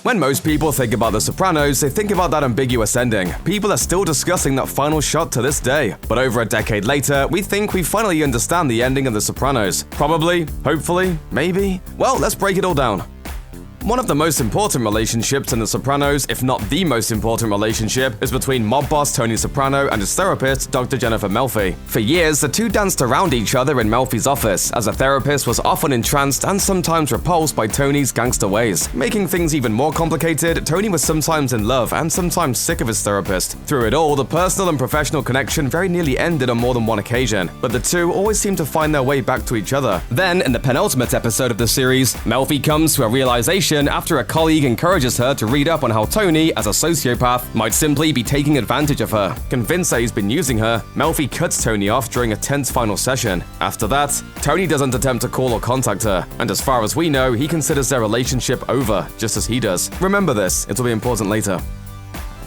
When most people think about The Sopranos, they think about that ambiguous ending. People are still discussing that final shot to this day. But over a decade later, we think we finally understand the ending of The Sopranos. Probably, hopefully, maybe? Well, let's break it all down. One of the most important relationships in The Sopranos, if not the most important relationship, is between mob boss Tony Soprano and his therapist, Dr. Jennifer Melfi. For years, the two danced around each other in Melfi's office, as the therapist was often entranced and sometimes repulsed by Tony's gangster ways. Making things even more complicated, Tony was sometimes in love and sometimes sick of his therapist. Through it all, the personal and professional connection very nearly ended on more than one occasion, but the two always seemed to find their way back to each other. Then, in the penultimate episode of the series, Melfi comes to a realization after a colleague encourages her to read up on how Tony, as a sociopath, might simply be taking advantage of her. Convinced that he's been using her, Melfi cuts Tony off during a tense final session. After that, Tony doesn't attempt to call or contact her, and as far as we know, he considers their relationship over, just as he does. Remember this, it'll be important later.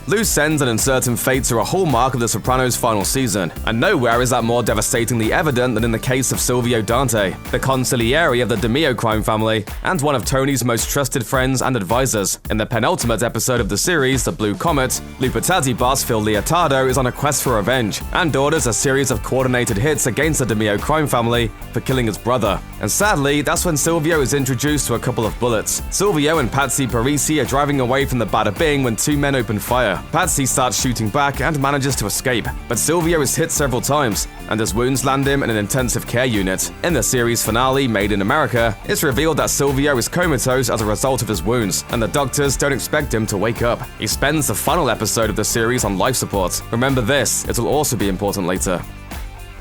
Loose ends and uncertain fates are a hallmark of The Sopranos' final season, and nowhere is that more devastatingly evident than in the case of Silvio Dante, the consigliere of the DeMio crime family, and one of Tony's most trusted friends and advisors. In the penultimate episode of the series, The Blue Comet, Lupatazzi boss Phil Leotardo is on a quest for revenge, and orders a series of coordinated hits against the DeMio crime family for killing his brother. And sadly, that's when Silvio is introduced to a couple of bullets. Silvio and Patsy Parisi are driving away from the Bada Bing when two men open fire. Patsy starts shooting back and manages to escape, but Silvio is hit several times, and his wounds land him in an intensive care unit. In the series finale, Made in America, it's revealed that Silvio is comatose as a result of his wounds, and the doctors don't expect him to wake up. He spends the final episode of the series on life support. Remember this, it will also be important later.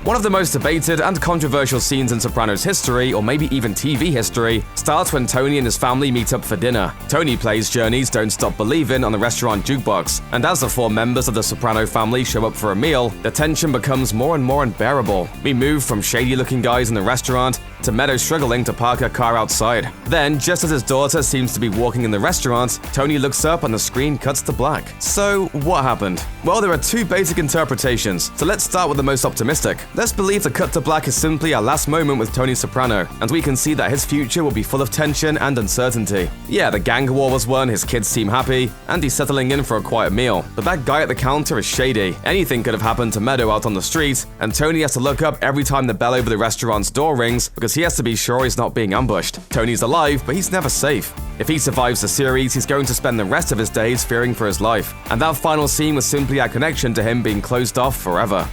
One of the most debated and controversial scenes in Sopranos history, or maybe even TV history, starts when Tony and his family meet up for dinner. Tony plays Journey's Don't Stop Believin on the restaurant jukebox, and as the four members of the Soprano family show up for a meal, the tension becomes more and more unbearable. We move from shady-looking guys in the restaurant to Meadow struggling to park her car outside. Then, just as his daughter seems to be walking in the restaurant, Tony looks up and the screen cuts to black. So, what happened? Well, there are two basic interpretations, so let's start with the most optimistic. Let's believe the cut to black is simply our last moment with Tony Soprano, and we can see that his future will be full of tension and uncertainty. Yeah, the gang war was won, his kids seem happy, and he's settling in for a quiet meal. But that guy at the counter is shady. Anything could have happened to Meadow out on the street, and Tony has to look up every time the bell over the restaurant's door rings because he has to be sure he's not being ambushed. Tony's alive, but he's never safe. If he survives the series, he's going to spend the rest of his days fearing for his life, and that final scene was simply our connection to him being closed off forever.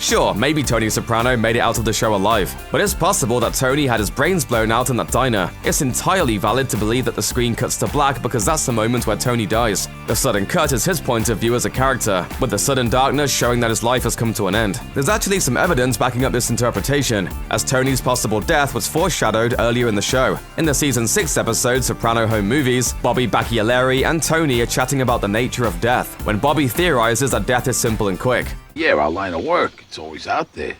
Sure, maybe Tony Soprano made it out of the show alive, but it's possible that Tony had his brains blown out in that diner. It's entirely valid to believe that the screen cuts to black because that's the moment where Tony dies. The sudden cut is his point of view as a character, with the sudden darkness showing that his life has come to an end. There's actually some evidence backing up this interpretation, as Tony's possible death was foreshadowed earlier in the show. In the season 6 episode Soprano Home Movies, Bobby Bacchialeri and Tony are chatting about the nature of death, when Bobby theorizes that death is simple and quick. Yeah, our line of work, it's always out there.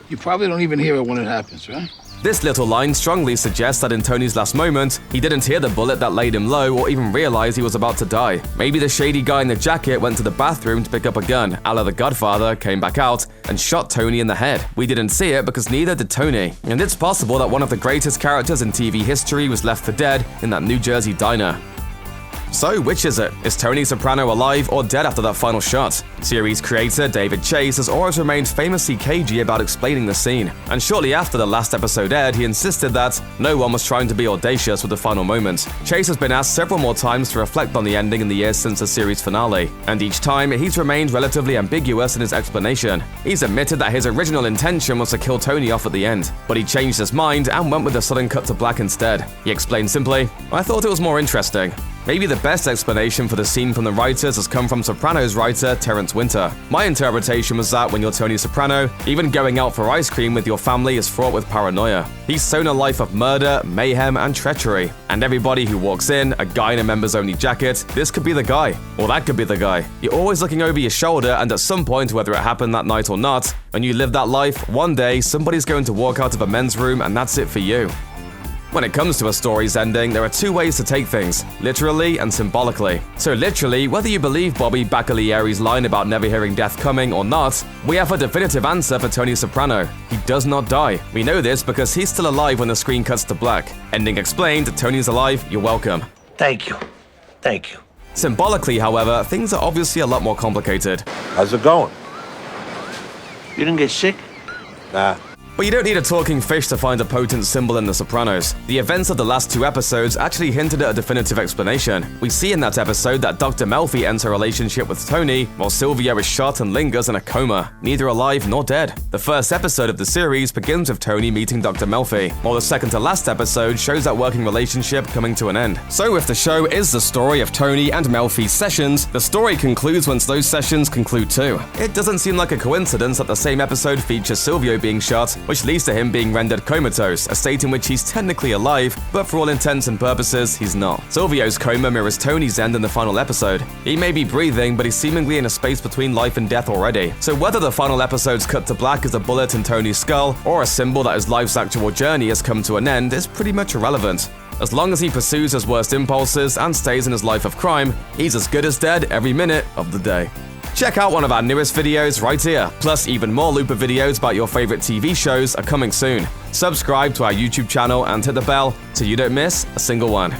You probably don't even hear it when it happens, right? This little line strongly suggests that in Tony's last moment, he didn't hear the bullet that laid him low or even realize he was about to die. Maybe the shady guy in the jacket went to the bathroom to pick up a gun, a la The Godfather, came back out, and shot Tony in the head. We didn't see it because neither did Tony. And it's possible that one of the greatest characters in TV history was left for dead in that New Jersey diner. So, which is it? Is Tony Soprano alive or dead after that final shot? Series creator David Chase has always remained famously cagey about explaining the scene, and shortly after the last episode aired, he insisted that no one was trying to be audacious with the final moment. Chase has been asked several more times to reflect on the ending in the years since the series finale, and each time he's remained relatively ambiguous in his explanation. He's admitted that his original intention was to kill Tony off at the end, but he changed his mind and went with a sudden cut to black instead. He explained simply, "I thought it was more interesting." Maybe the best explanation for the scene from the writers has come from Sopranos writer Terrence Winter. My interpretation was that when you're Tony Soprano, even going out for ice cream with your family is fraught with paranoia. He's sown a life of murder, mayhem, and treachery. And everybody who walks in, a guy in a members-only jacket, this could be the guy. Or that could be the guy. You're always looking over your shoulder, and at some point, whether it happened that night or not, when you live that life, one day, somebody's going to walk out of a men's room, and that's it for you. When it comes to a story's ending, there are two ways to take things, literally and symbolically. So literally, whether you believe Bobby Baccalieri's line about never hearing death coming or not, we have a definitive answer for Tony Soprano. He does not die. We know this because he's still alive when the screen cuts to black. Ending explained, Tony's alive, you're welcome. Thank you. Thank you. Symbolically, however, things are obviously a lot more complicated. How's it going? You didn't get sick? Nah. But you don't need a talking fish to find a potent symbol in The Sopranos. The events of the last two episodes actually hinted at a definitive explanation. We see in that episode that Dr. Melfi ends her relationship with Tony, while Silvio is shot and lingers in a coma, neither alive nor dead. The first episode of the series begins with Tony meeting Dr. Melfi, while the second to last episode shows that working relationship coming to an end. So if the show is the story of Tony and Melfi's sessions, the story concludes once those sessions conclude too. It doesn't seem like a coincidence that the same episode features Silvio being shot, which leads to him being rendered comatose, a state in which he's technically alive, but for all intents and purposes, he's not. Silvio's coma mirrors Tony's end in the final episode. He may be breathing, but he's seemingly in a space between life and death already. So whether the final episode's cut to black is a bullet in Tony's skull, or a symbol that his life's actual journey has come to an end, is pretty much irrelevant. As long as he pursues his worst impulses and stays in his life of crime, he's as good as dead every minute of the day. Check out one of our newest videos right here. Plus, even more Looper videos about your favorite TV shows are coming soon. Subscribe to our YouTube channel and hit the bell so you don't miss a single one.